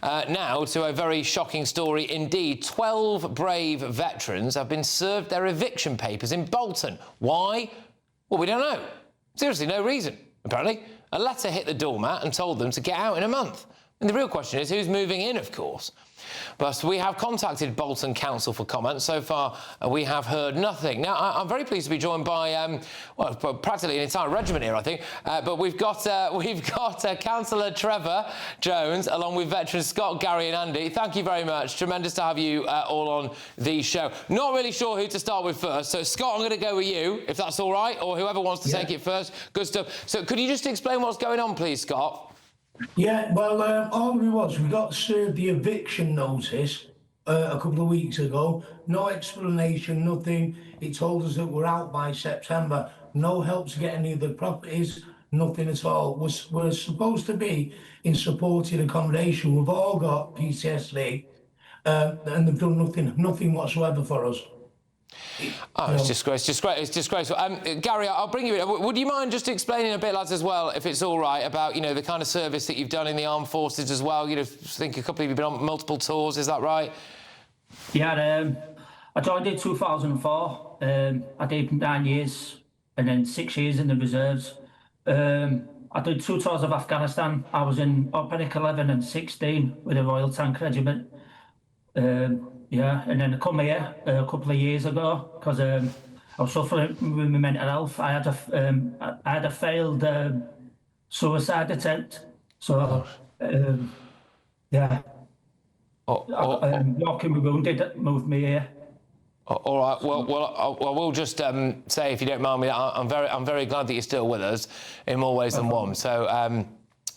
Now to a very shocking story indeed. 12 brave veterans have been served their eviction papers in Bolton. Why? Well, we don't know. Seriously, no reason. Apparently, a letter hit the doormat and told them to get out in a month. And the real question is who's moving in, of course. But we have contacted Bolton Council for comment. So far, we have heard nothing. Now, I'm very pleased to be joined by, well, practically an entire regiment here, I think. But we've got Councillor Trevor Jones, along with veterans Scott, Gary and Andy. Thank you very much. Tremendous to have you all on the show. Not really sure who to start with first. So, Scott, I'm going to go with you, if that's all right, or whoever wants to take it first. Good stuff. So, could you just explain what's going on, please, Scott? Yeah, well, all we got served the eviction notice a couple of weeks ago. No explanation, nothing. It told us that we're out by September. No help to get any of the properties, nothing at all. We're supposed to be in supported accommodation. We've all got PTSD, and they've done nothing whatsoever for us. Oh, it's disgraceful. Gary, I'll bring you in. Would you mind just explaining a bit, lads, as well, if it's all right, about, you know, the kind of service that you've done in the armed forces as well? You know, I think a couple of you have been on multiple tours, is that right? Yeah, I joined in 2004. I did 9 years and then 6 years in the reserves. I did 2 tours of Afghanistan. I was in Operatic 11 and 16 with the Royal Tank Regiment. Yeah, and then I come here a couple of years ago because I was suffering with my mental health. I had a failed suicide attempt. So, yeah. Walking with wounded moved me here. All right. Well, I will just say, if you don't mind me, I'm very glad that you're still with us in more ways than one. So.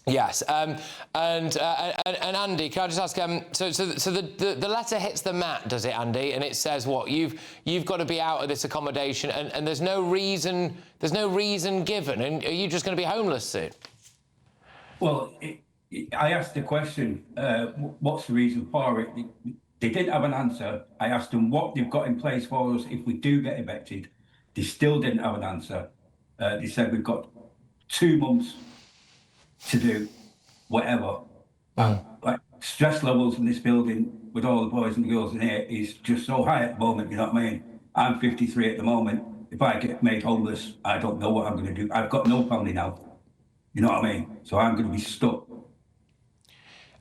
Yes, and Andy, can I just ask? So the letter hits the mat, does it, Andy? And it says what? You've got to be out of this accommodation, and there's no reason given, and are you just going to be homeless soon? Well, I asked the question, what's the reason for it? They didn't have an answer. I asked them what they've got in place for us if we do get evicted. They still didn't have an answer. They said we've got 2 months to do whatever. Like, stress levels in this building with all the boys and girls in here is just so high at the moment, you know what I mean? I'm 53 at the moment. If I get made homeless, I don't know what I'm going to do. I've got no family now, you know what I mean? So I'm going to be stuck.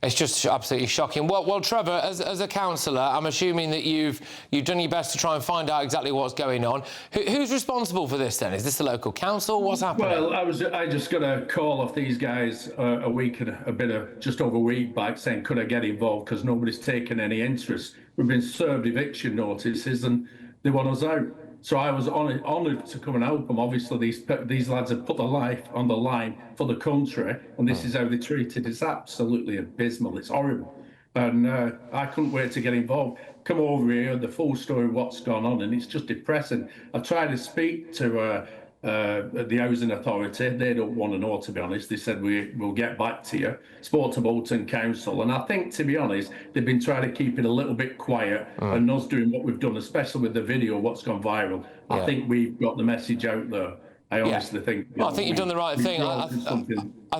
It's just absolutely shocking. Well, Trevor, as a councillor, I'm assuming that you've done your best to try and find out exactly what's going on. Who's responsible for this then? Is this the local council? What's happening? Well, I just got a call off these guys just over a week back saying, could I get involved because nobody's taken any interest. We've been served eviction notices and they want us out. So I was honoured to come and help them. Obviously, these lads have put their life on the line for the country, and this is how they're treated. It's absolutely abysmal. It's horrible. And I couldn't wait to get involved. Come over here, the full story of what's gone on, and it's just depressing. I tried to speak to the Housing Authority. They don't want to know, to be honest. They said, we'll get back to you. Spoke to Bolton Council, and I think, to be honest, they've been trying to keep it a little bit quiet, and us doing what we've done, especially with the video, what's gone viral. Yeah. I think we've got the message out there. I honestly think... Well, I think you've done the right thing. I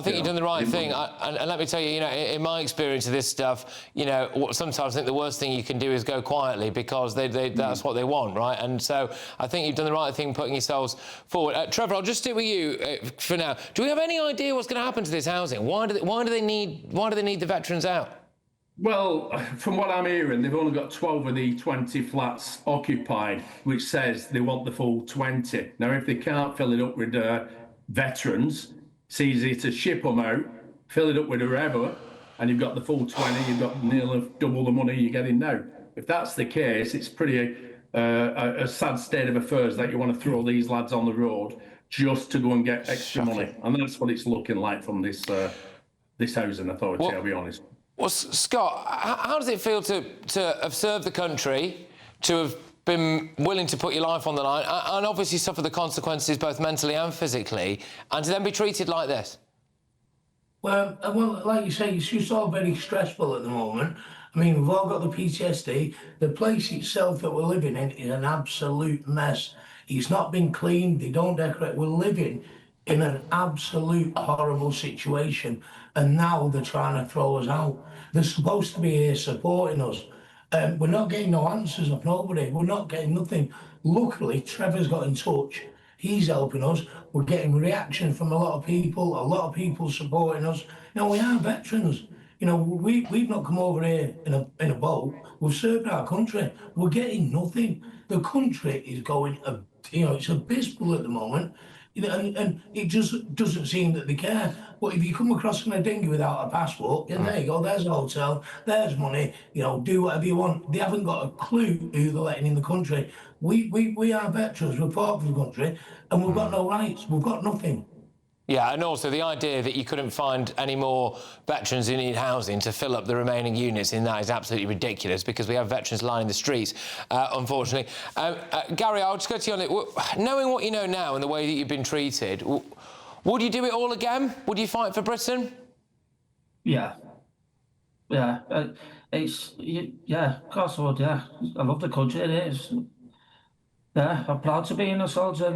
think you've done the right thing. And let me tell you, you know, in my experience of this stuff, you know, sometimes I think the worst thing you can do is go quietly because that's what they want, right? And so I think you've done the right thing putting yourselves forward. Trevor, I'll just stick with you for now. Do we have any idea what's going to happen to this housing? Why do they need the veterans out? Well, from what I'm hearing, they've only got 12 of the 20 flats occupied, which says they want the full 20. Now, if they can't fill it up with veterans, it's easy to ship them out, fill it up with whoever, and you've got the full 20, you've got nearly double the money you're getting now. If that's the case, it's pretty a sad state of affairs that you want to throw these lads on the road just to go and get extra money. And that's what it's looking like from this housing authority, I'll be honest. Well, Scott, how does it feel to have served the country, to have been willing to put your life on the line, and obviously suffer the consequences both mentally and physically, and to then be treated like this? Well, like you say, it's just all very stressful at the moment. I mean, we've all got the PTSD. The place itself that we're living in is an absolute mess. It's not been cleaned. They don't decorate. We're living in an absolute horrible situation, and now they're trying to throw us out. They're supposed to be here supporting us. We're not getting no answers of nobody. We're not getting nothing. Luckily, Trevor's got in touch. He's helping us. We're getting reaction from a lot of people supporting us. You know, we are veterans. You know, we've not come over here in a boat. We've served our country. We're getting nothing. The country is going, you know, it's abysmal at the moment. You know, and it just doesn't seem that they care. But if you come across in a dinghy without a passport, then there you go, there's a hotel, there's money, you know, do whatever you want. They haven't got a clue who they're letting in the country. We are veterans, we're part of the country, and we've got no rights, we've got nothing. Yeah, and also the idea that you couldn't find any more veterans who need housing to fill up the remaining units in that is absolutely ridiculous, because we have veterans lining the streets, unfortunately. Gary, I'll just go to you on it. Knowing what you know now and the way that you've been treated, would you do it all again? Would you fight for Britain? Yeah. Yeah. Yeah, of course I would, yeah. I love the country, it is. Yeah, I'm proud to be a soldier,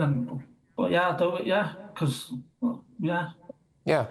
but yeah, I'll do it, yeah, because, yeah. Yeah.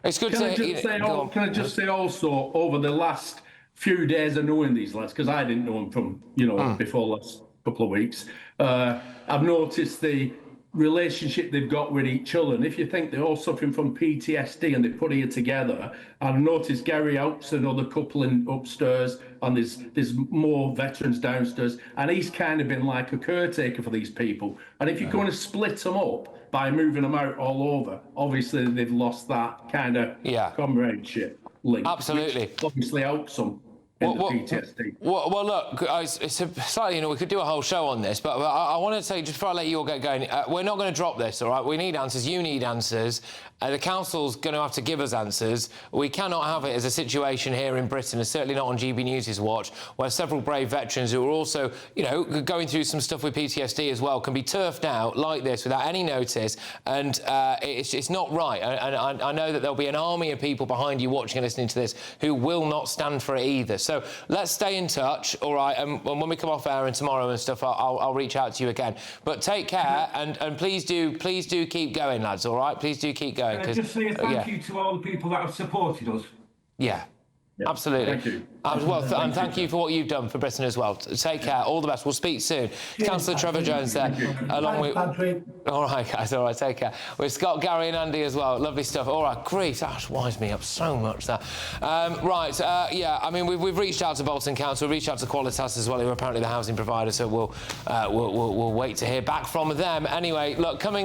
It's good Can I just say also, over the last few days of knowing these lads, because I didn't know them from, you know, before the last couple of weeks, I've noticed the relationship they've got with each other. And if you think they're all suffering from PTSD and they put it together, I've noticed Gary helps another couple in upstairs, and there's more veterans downstairs, and he's kind of been like a caretaker for these people. And if you're going to split them up by moving them out all over, obviously they've lost that kind of comradeship link. Absolutely. Which obviously helps them. PTSD. Well, look, it's slightly, you know, we could do a whole show on this, but I want to say, just before I let you all get going, we're not going to drop this, all right? We need answers. You need answers. The council's going to have to give us answers. We cannot have it as a situation here in Britain, and certainly not on GB News' watch, where several brave veterans who are also, you know, going through some stuff with PTSD as well, can be turfed out like this without any notice, and it's not right. And I know that there'll be an army of people behind you watching and listening to this who will not stand for it either. So let's stay in touch, all right? And when we come off air and tomorrow and stuff, I'll reach out to you again. But take care, and please do keep going, lads, all right? Please do keep going. Just say thank you to all the people that have supported us. Yeah. Absolutely. Thank you. And thank you for what you've done for Britain as well. Take care. All the best. We'll speak soon. Councillor Trevor Jones there, along with... All right, guys. All right, take care. We've Scott, Gary and Andy as well. Lovely stuff. All right, grief. That winds me up so much, that. Yeah, I mean, we've reached out to Bolton Council, reached out to Qualitas as well, who are apparently the housing provider, so we'll wait to hear back from them. Anyway, look, coming...